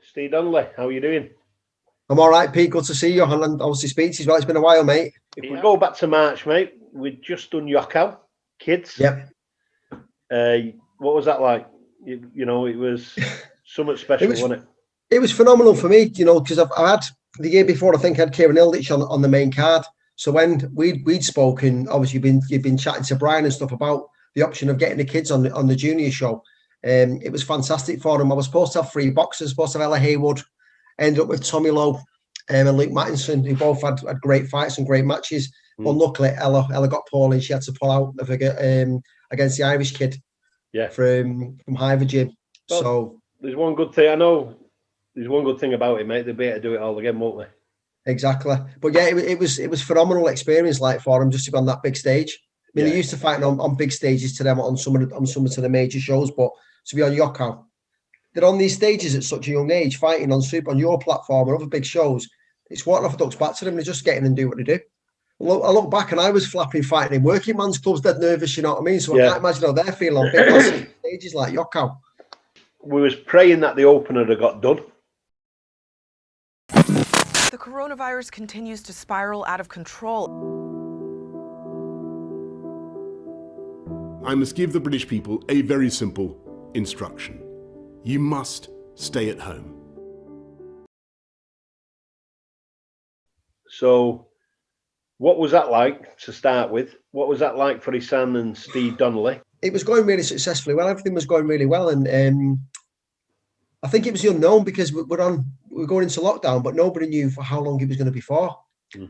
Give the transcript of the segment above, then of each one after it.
Ste Donnelly, how are you doing? I'm all right, Pete. Good to see you. And obviously speak to you as well. It's been a while, mate. If we go back to March, mate, we'd just done Yockow, kids. Yep. What was that like? You know, it was something special, wasn't it? It was phenomenal for me, you know, because I had the year before, I think I had Kieran Ilditch on the main card. So when we'd spoken, obviously you've been chatting to Brian and stuff about the option of getting the kids on the junior show. It was fantastic for them. I was supposed to have 3 boxers, supposed to have Ella Haywood, ended up with Tommy Lowe and Luke Mattinson, who both had great fights and great matches. But luckily, Ella got poorly and she had to pull out against the Irish kid from Isaan Gym. Well, so there's one good thing. I know there's one good thing about it, mate. They'll be able to do it all again, won't they? Exactly. But yeah, it was phenomenal experience, like, for them just to be on that big stage. I mean, they're used to fighting on big stages to them on some of the major shows, but to be on Yockow, they're on these stages at such a young age, fighting on your platform and other big shows. It's what off ducks back to them. They're just getting and do what they do. I look back and I was flapping fighting in working man's clubs, dead nervous, you know what I mean? So I can't imagine how they're feeling on big stages like Yockow. We was praying that the opener had got done. The coronavirus continues to spiral out of control. I must give the British people a very simple instruction. You must stay at home. So, what was that like to start with? What was that like for Isaan and Ste Donnelly? It was going really successfully well. Everything was going really well, and I think it was the unknown because we're going into lockdown, but nobody knew for how long it was going to be for.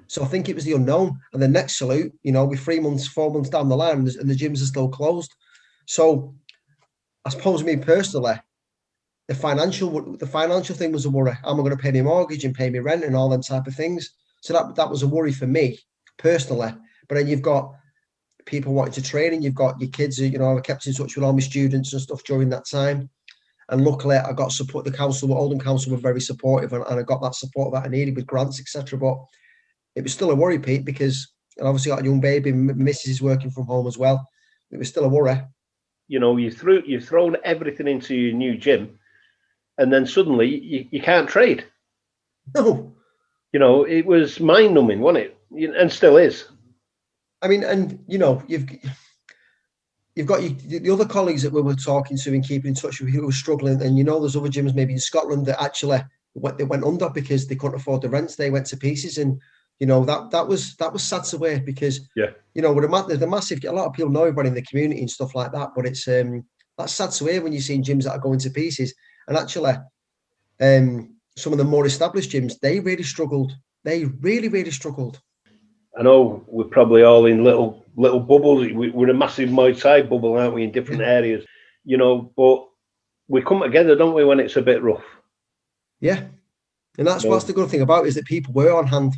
So I think it was the unknown. And the next salute, you know, we're 3 months, 4 months down the line, and the gyms are still closed. So I suppose me personally, the financial thing was a worry. Am I going to pay my mortgage and pay my rent and all them type of things? So that was a worry for me personally. But then you've got people wanting to train, and you've got your kids. You know, I kept in touch with all my students and stuff during that time. And luckily, I got support. The council, Oldham Council, were very supportive, and I got that support that I needed with grants, etc. But it was still a worry, Pete, because I obviously got a young baby. Mrs. is working from home as well. It was still a worry. You know, you've thrown everything into your new gym, and then suddenly you can't trade. No. You know, it was mind-numbing, wasn't it? And still is. I mean, and you know, you've got the other colleagues that we were talking to and keeping in touch with who were struggling, and you know, there's other gyms maybe in Scotland that actually they went under because they couldn't afford the rents. They went to pieces, and you know that was sad to hear because you know, with the massive, a lot of people know everybody in the community and stuff like that, but it's that's sad to hear when you're seeing gyms that are going to pieces. And actually, some of the more established gyms, they really struggled. They really struggled. I know we're probably all in little bubbles. We're a massive Muay Thai bubble, aren't we, in different areas? You know, but we come together, don't we, when it's a bit rough? Yeah, and that's what's the good thing about it, is that people were on hand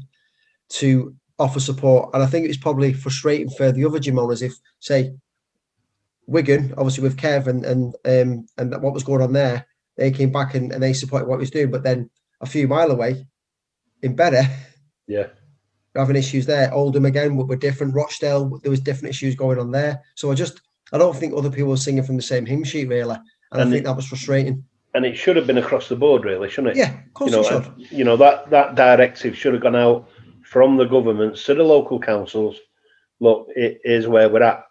to offer support. And I think it's probably frustrating for the other gym owners if, say, Wigan, obviously with Kev and what was going on there, they came back and they supported what he was doing, but then a few mile away in Better, having issues there. Oldham again were different. Rochdale, there was different issues going on there. So I don't think other people were singing from the same hymn sheet, really. And I think that was frustrating. And it should have been across the board, really, shouldn't it? Yeah, of course it should. You know, that directive should have gone out from the governments to the local councils. Look, it is where we're at.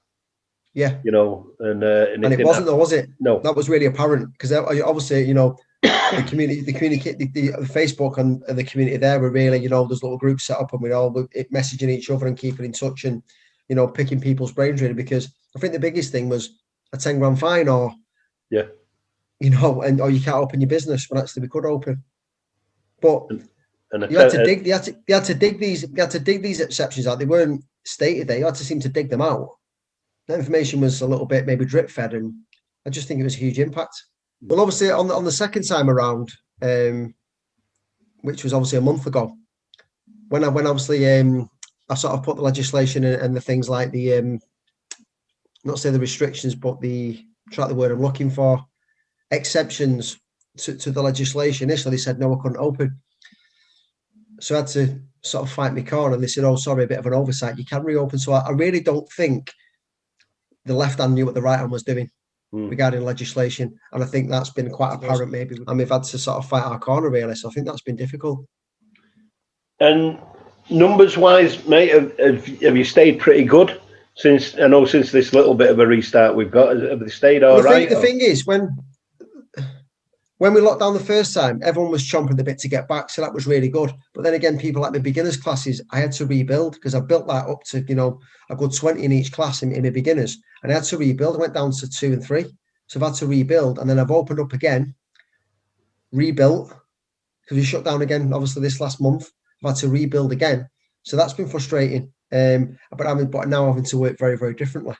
Yeah. You know, and it wasn't, though, was it? No. That was really apparent because obviously, you know, the community, the Facebook and the community there were really, you know, there's little groups set up and we're all messaging each other and keeping in touch and, you know, picking people's brains really, because I think the biggest thing was a 10 grand fine or, you know, or you can't open your business when actually we could open. But you had to dig. They had to dig these exceptions out. They weren't stated there. You had to seem to dig them out. That information was a little bit maybe drip fed, and I just think it was a huge impact. Well, obviously on the second time around, which was obviously a month ago, when obviously I sort of put the legislation and the things like the not say the restrictions, but the word I'm looking for, exceptions to the legislation initially, they said no, I couldn't open. So I had to sort of fight my corner, and they said, oh, sorry, a bit of an oversight. You can reopen. So I really don't think the left hand knew what the right hand was doing regarding legislation. And I think that's been quite apparent maybe. And we've had to sort of fight our corner, really. So I think that's been difficult. And numbers-wise, mate, have you stayed pretty good since this little bit of a restart we've got? Have they stayed all right? The thing is, when we locked down the first time, everyone was chomping the bit to get back, so that was really good. But then again, people like the beginners classes, I had to rebuild because I built that up to, a good 20 in each class in my beginners, and I had to rebuild. I went down to 2 and 3, so I've had to rebuild, and then I've opened up again, rebuilt, because we shut down again, obviously, this last month. I've had to rebuild again, so that's been frustrating. But now having to work very, very differently.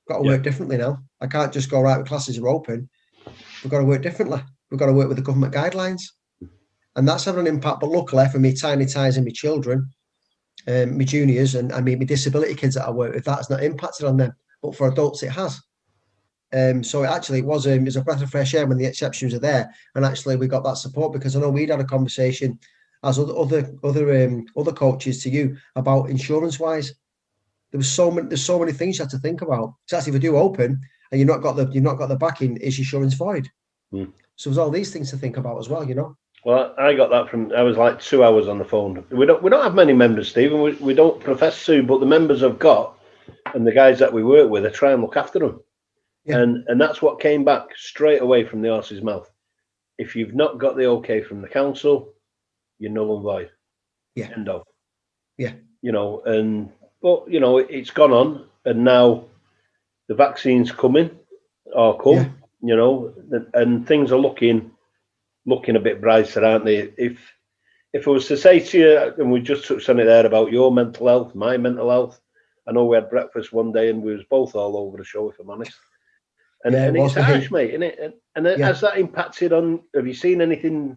Got to work differently now. I can't just go, right, the classes are open. We've got to work differently. We've got to work with the government guidelines. And that's having an impact. But luckily for me, tiny ties and my children, my juniors and my disability kids that I work with, that has not impacted on them. But for adults, it has. So it was a breath of fresh air when the exceptions are there. And actually, we got that support because I know we'd had a conversation as other coaches to you about insurance-wise. There's so many things you have to think about. So actually, if we do open and you've not got the backing, is insurance void? So there's all these things to think about as well, Well, I got that I was like 2 hours on the phone. We don't have many members, Stephen. We don't profess to, but the members I've got and the guys that we work with, I try and look after them. Yeah. And that's what came back straight away from the horse's mouth. If you've not got the okay from the council, you're null and void. Yeah. End of. Yeah. But it's gone on, and now the vaccine's coming or come. Yeah. And things are looking a bit brighter, aren't they? If I was to say to you, and we just touched on it there about your mental health, my mental health, I know we had breakfast one day and we was both all over the show, if I'm honest. And it's harsh, mate, isn't it? And has that impacted on? Have you seen anything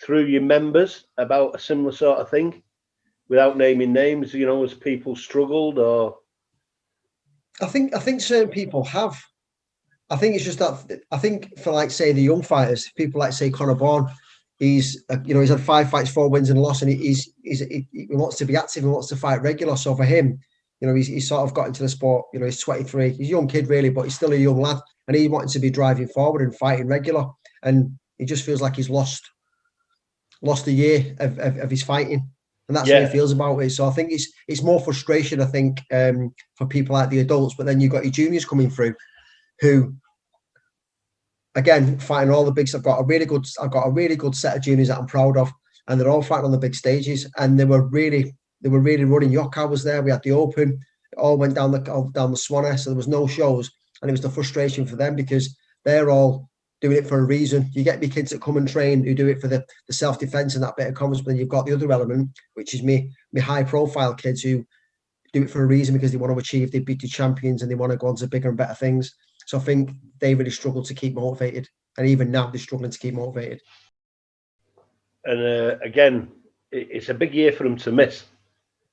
through your members about a similar sort of thing, without naming names? Has people struggled or? I think certain people have. I think it's just that I think for like say the young fighters, people like say Conor Bourne, he's had 5 fights, 4 wins and a loss, and he wants to be active and wants to fight regular. So for him, he's sort of got into the sport. He's 23, he's a young kid really, but he's still a young lad, and he wanted to be driving forward and fighting regular, and he just feels like he's lost a year of his fighting. And that's how he feels about it. So I think it's more frustration, I think, for people like the adults, but then you've got your juniors coming through who, again, fighting all the bigs. I've got a really good set of juniors that I'm proud of, and they're all fighting on the big stages. And they were really running. Yokkar was there. We had the Open. It all went down the Swanner, so there was no shows, and it was the frustration for them because they're all doing it for a reason. You get me kids that come and train who do it for the self-defense and that bit of confidence, but then you've got the other element, which is me high-profile kids who do it for a reason because they want to achieve, they beat the champions and they want to go on to bigger and better things. So I think they really struggle to keep motivated, and even now they're struggling to keep motivated. And again, it's a big year for them to miss.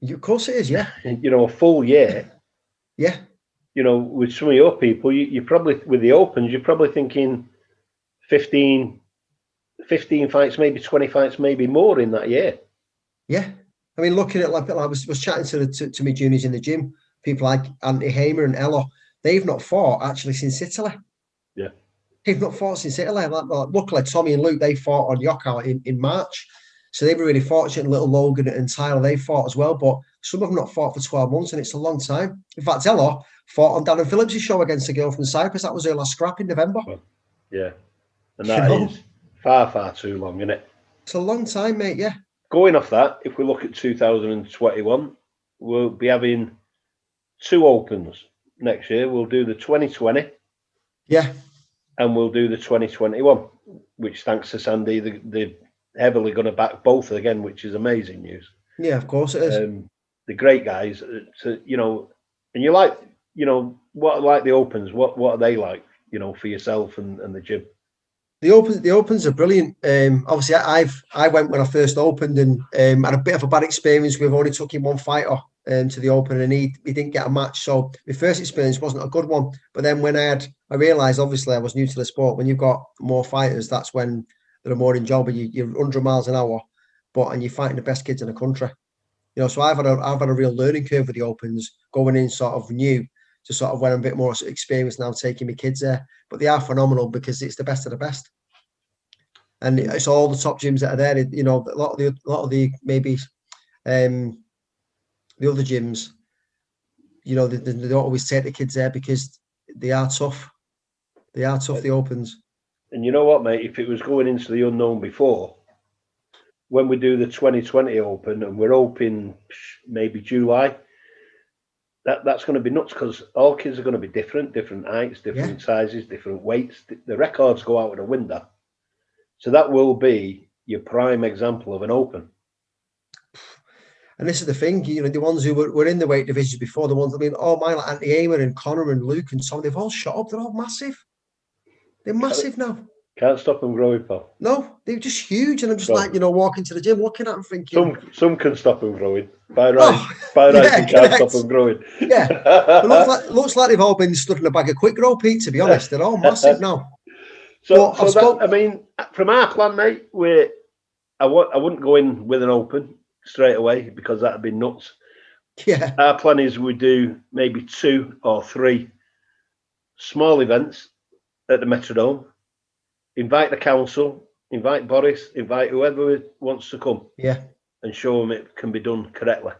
Of course it is, yeah. A full year. Yeah. With some of your people, you probably, with the Opens, you're probably thinking 15 fights, maybe 20 fights, maybe more in that year. Yeah. I mean, looking at, like, I was chatting to my juniors in the gym, people like Anthony Hamer and Ella, they've not fought actually since Italy. Yeah. They've not fought since Italy. Luckily, Tommy and Luke, they fought on Yokkar in March. So they were really fortunate. Little Logan and Tyler, they fought as well. But some of them not fought for 12 months, and it's a long time. In fact, Ella fought on Darren Phillips' show against a girl from Cyprus. That was her last scrap in November. Yeah. And that is far, far too long, isn't it? It's a long time, mate, yeah. Going off that, if we look at 2021, we'll be having 2 Opens next year. We'll do the 2020. Yeah. And we'll do the 2021, which, thanks to Sandy, they're heavily going to back both again, which is amazing news. Yeah, of course it is. The great guys, and you like, what like the Opens? What are they like, for yourself and the gym? The Opens are brilliant. Obviously, I went when I first opened and had a bit of a bad experience. We've only took him one fighter to the Open, and he didn't get a match. So my first experience wasn't a good one. But then when I realised, obviously, I was new to the sport. When you've got more fighters, that's when than a morning job, and you're 100 miles an hour, and you're fighting the best kids in the country. You know, so I've had a real learning curve with the Opens, going in sort of new to sort of when I'm a bit more experienced now, taking my kids there. But they are phenomenal because it's the best of the best, and it's all the top gyms that are there. You know, a lot of the maybe the other gyms, you know, they don't always take the kids there because they are tough. They are tough, the Opens. And you know what, mate? If it was going into the unknown before, when we do the 2020 Open and we're hoping maybe July, that's going to be nuts because all kids are going to be different heights, different sizes, different weights. The records go out of the window. So that will be your prime example of an Open. And this is the thing, you know, the ones who were in the weight divisions before, the ones, I mean, mine like Anthony Aymer and Connor and Luke and Tom, they've all shot up. They're all massive. They're massive now. Can't stop them growing, pal. No, they're just huge. And I'm just like, you know, walking to the gym, looking at them thinking... Some can stop them growing. By right, you can't stop them growing. Yeah. It looks like they've all been stood in a bag of quick grow, Pete, to be honest. They're all massive now. I mean, from our plan, mate, I wouldn't go in with an Open straight away because that'd be nuts. Yeah. Our plan is we do maybe 2 or 3 small events at the Metrodome. Invite the council, invite Boris, invite whoever wants to come. Yeah. And show them it can be done correctly.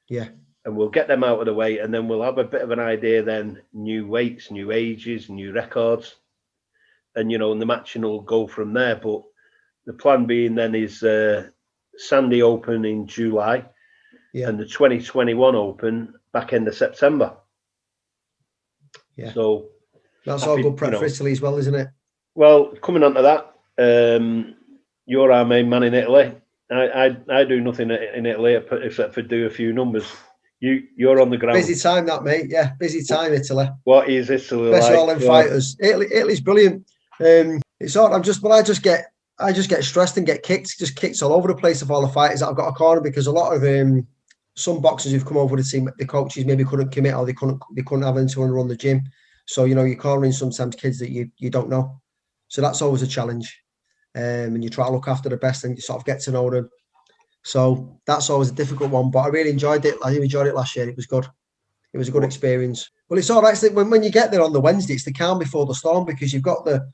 Yeah. And we'll get them out of the way, and then we'll have a bit of an idea then, new weights, new ages, new records. And, you know, and the matching will go from there. But the plan being then is Sandy Open in July and the 2021 Open back end of September. Yeah. So that's all good prep for Italy as well, isn't it? Well, coming on to that, you're our main man in Italy. I do nothing in Italy except for do a few numbers. You're on the ground. Busy time, that, mate. Yeah, busy time, Italy. What is Italy like? Best all in fighters. Italy's brilliant. It's all. I just get stressed and get kicked all over the place of all the fighters that I've got a corner because a lot of some boxers who've come over to see the coaches maybe couldn't commit or they couldn't have anyone run the gym. So you know you're cornering sometimes kids that you don't know. So that's always a challenge. And you try to look after the best and you sort of get to know them. So that's always a difficult one, but I really enjoyed it. I enjoyed it last year. It was good. It was a good experience. Well, it's all right. When you get there on the Wednesday, it's the calm before the storm because you've got the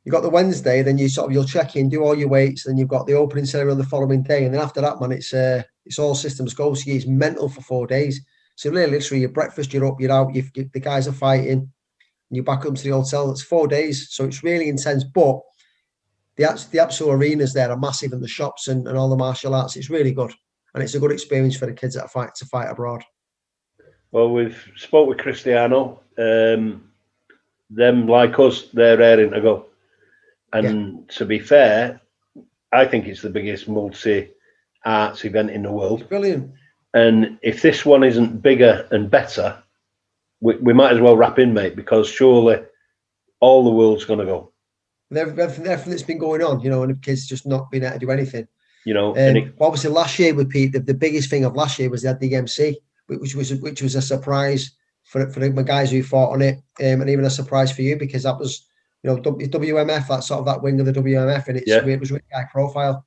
Wednesday, then you'll check in, do all your weights, then you've got the opening ceremony on the following day, and then after that, man, it's all systems go. So it's mental for 4 days. So literally, your breakfast, you're up, you're out, the guys are fighting, and you're back up to the hotel. It's 4 days, so it's really intense. But the actual arenas there are massive, and the shops and all the martial arts. It's really good, and it's a good experience for the kids that fight abroad. Well, we've spoke with Cristiano. Them like us, they're raring to go. And to be fair, I think it's the biggest multi-arts event in the world. It's brilliant. And if this one isn't bigger and better, we might as well wrap in, mate, because surely all the world's going to go. Everything that's been going on, you know, and the kids just not being able to do anything. You know, obviously last year with Pete, the biggest thing of last year was they had the MC, which was a surprise for the guys who fought on it, and even a surprise for you because that was, you know, WMF, that sort of that wing of the WMF, and it was really high profile.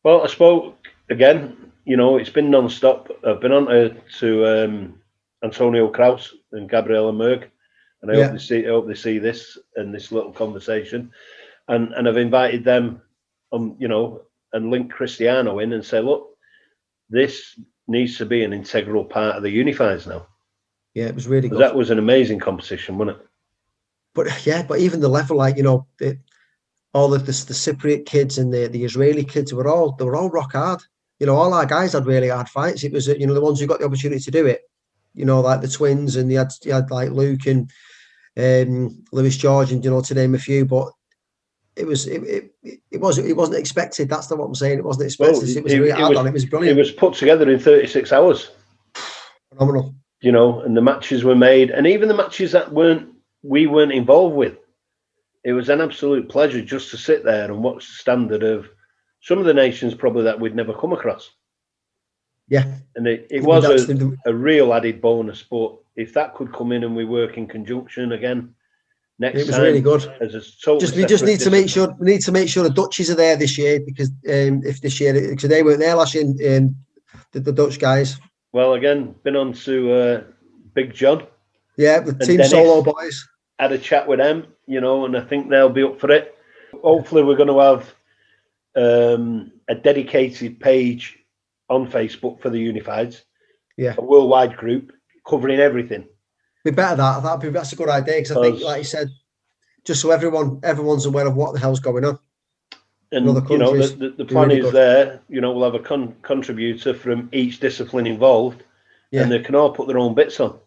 Well, I spoke again. You know, it's been non-stop. I've been on to Antonio Kraus and Gabriela Merg, and I hope they see this and this little conversation, and I've invited them, you know, and link Cristiano in and say, look, this needs to be an integral part of the Unifieds now. Yeah, it was really good. That was an amazing competition, wasn't it? But even the level, like, you know, all the Cypriot kids and the Israeli kids were all rock hard. You know, all our guys had really hard fights. It was, you know, the ones who got the opportunity to do it. You know, like the twins, and you had like Luke and Lewis George, and, you know, to name a few. But it wasn't expected. That's not what I'm saying. It wasn't expected. It was really hard on. It was brilliant. It was put together in 36 hours. Phenomenal. You know, and the matches were made, and even the matches that we weren't involved with. It was an absolute pleasure just to sit there and watch the standard of some of the nations probably that we'd never come across. Yeah. And it was a real added bonus. But if that could come in and we work in conjunction again, next it was time, really good. As a totally We just need to make discipline. sure the Dutchies are there this year, because if this year, because they weren't there last year, the Dutch guys. Well, again, been on to Big John. Yeah, the Team Dennis, Solo boys. Had a chat with them, and I think they'll be up for it. Hopefully, we're going to have a dedicated page on Facebook for the Unifieds. Yeah, a worldwide group covering everything. Be better that's a good idea, because I think, like you said, just so everyone's aware of what the hell's going on. And the plan really is there. We'll have a contributor from each discipline involved, and they can all put their own bits on.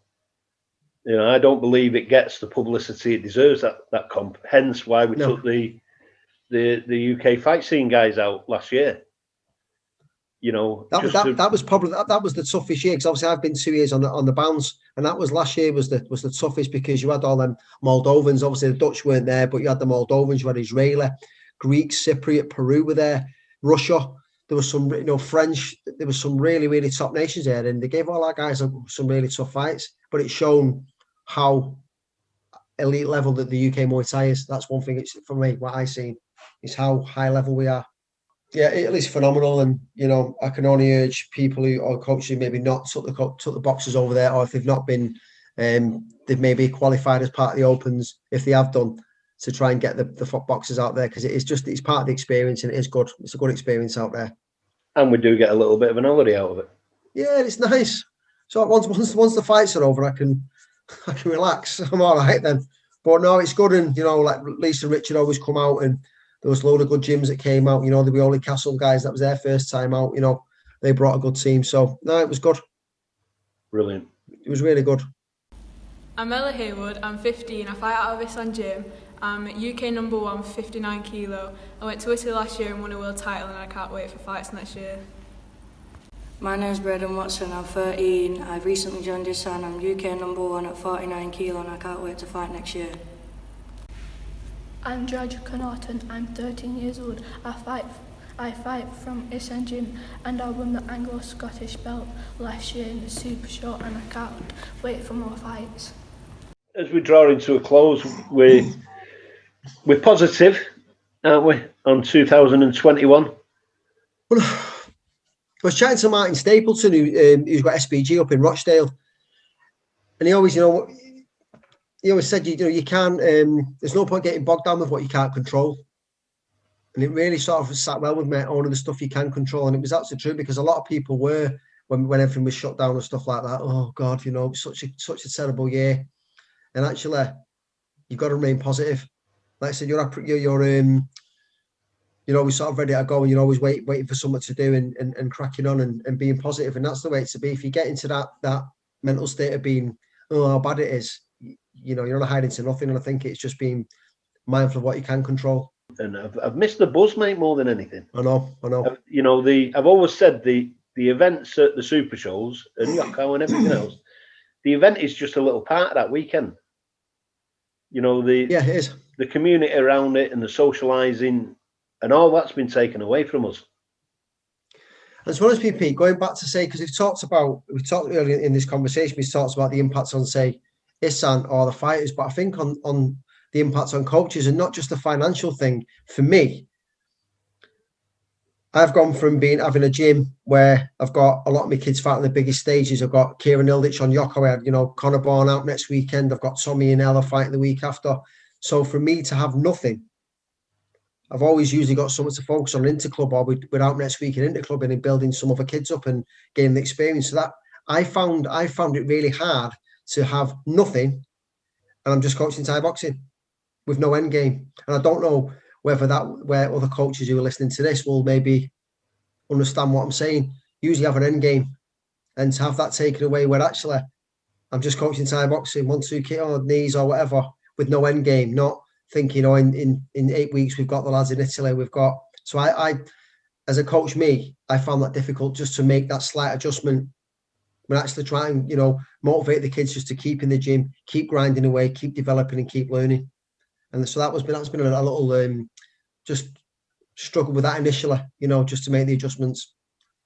I don't believe it gets the publicity it deserves, that comp. Hence why we took the UK fight scene guys out last year. That was probably the toughest year, because obviously I've been 2 years on the bounce, and that was last year was the toughest, because you had all them Moldovans. Obviously the Dutch weren't there, but you had the Moldovans, you had Israeli, Greeks, Cypriot, Peru were there, Russia. There was some, French. There was some really, really top nations there, and they gave all our guys some really tough fights. But it's shown how elite level that the UK Muay Thai is. That's one thing. It's, for me, what I've seen is how high level we are. Yeah, Italy's phenomenal, and I can only urge people or coaches who maybe not took the boxes over there, or if they've not been, they've maybe qualified as part of the Opens. If they have done, to try and get the boxes out there, because it's part of the experience, and it is good. It's a good experience out there, and we do get a little bit of an holiday out of it. Yeah, it's nice. So once the fights are over, I can relax. I'm all right then. But no, it's good, and like Lisa and Richard always come out, and there was a load of good gyms that came out. The Rioli Castle guys, that was their first time out. They brought a good team. So, no, it was good. Brilliant. It was really good. I'm Ella Haywood. I'm 15. I fight out of Isaan Gym. I'm UK number 1, 59 kilo. I went to Italy last year and won a world title, and I can't wait for fights next year. My name's Braden Watson. I'm 13. I've recently joined Isaan. I'm UK number 1 at 49 kilo, and I can't wait to fight next year. I'm Georgia Connaughton. I'm 13 years old. I fight from Isaan Gym, and I won the Anglo-Scottish belt last year in the super short, and I can't wait for more fights. As we draw into a close, we're positive, aren't we, on 2021? Well, I was chatting to Martin Stapleton, who's got SPG up in Rochdale, and he always, he always said, you can't, there's no point getting bogged down with what you can't control. And it really sort of sat well with me, all of the stuff you can control. And it was absolutely true, because a lot of people were, when everything was shut down and stuff like that, oh God, such a terrible year. And actually, you've got to remain positive. Like I said, you're always sort of ready to go, and you're always waiting for something to do, and cracking on and being positive. And that's the way to be. If you get into that mental state of being, oh, how bad it is, you're not hiding to nothing. And I think it's just being mindful of what you can control. And I've missed the buzz, mate, more than anything. I know. I've always said the events at the super shows and Yoko and everything else, the event is just a little part of that weekend. It is. The community around it and the socialising and all that's been taken away from us. As well as Pete, going back to say, because we've talked earlier in this conversation, we've talked about the impacts on, say, Isaan or the fighters, but I think on the impact on coaches, and not just the financial thing. For me, I've gone from having a gym where I've got a lot of my kids fighting the biggest stages. I've got Kieran Ildich on Yoko. I had, Connor Bourne out next weekend. I've got Tommy and Ella fighting the week after. So for me to have nothing, I've always usually got someone to focus on Interclub, or we're out next week in Interclub and building some other kids up and getting the experience. So that I found it really hard to have nothing, and I'm just coaching Thai boxing with no end game. And I don't know where other coaches who are listening to this will maybe understand what I'm saying. Usually have an end game, and to have that taken away, where actually I'm just coaching Thai boxing, 1-2 kick or knees or whatever, with no end game, not thinking, in 8 weeks we've got the lads in Italy, we've got. So I as a coach, I found that difficult, just to make that slight adjustment. But actually try and motivate the kids just to keep in the gym, keep grinding away, keep developing, and keep learning. And so that's been a little just struggle with that initially, just to make the adjustments.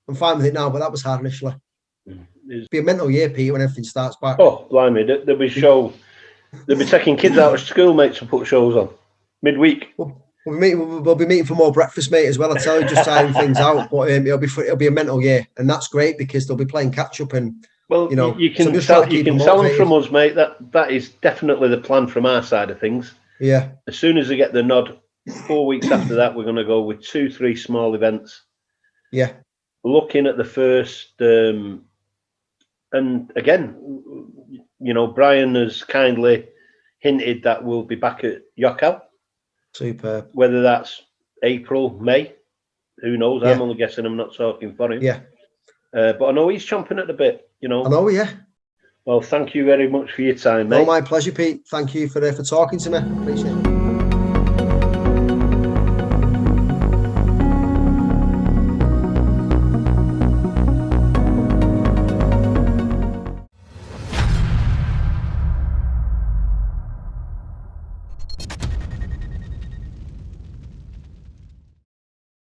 I'm fine with it now, but that was hard initially. It'll be a mental year, Pete, when everything starts back. Oh, blimey, there was show They'll be taking kids out of school, mate, to put shows on midweek. We'll be meeting for more breakfast, mate, as well. I tell you, just tiring things out. But it'll be a mental year, and that's great because they'll be playing catch up. And well, you know, you can so sell them from us, mate. That is definitely the plan from our side of things. Yeah. As soon as they get the nod, 4 weeks after that, we're going to go with 2-3 small events. Yeah. Looking at the first, and again, you know, Brian has kindly hinted that we'll be back at Yokow. Superb. Whether that's April, May, who knows? Yeah. I'm only guessing. I'm not talking for him. Yeah. But I know he's chomping at the bit, you know. I know, yeah. Well, thank you very much for your time, mate. Oh, my pleasure, Pete. Thank you for talking to me. Appreciate it.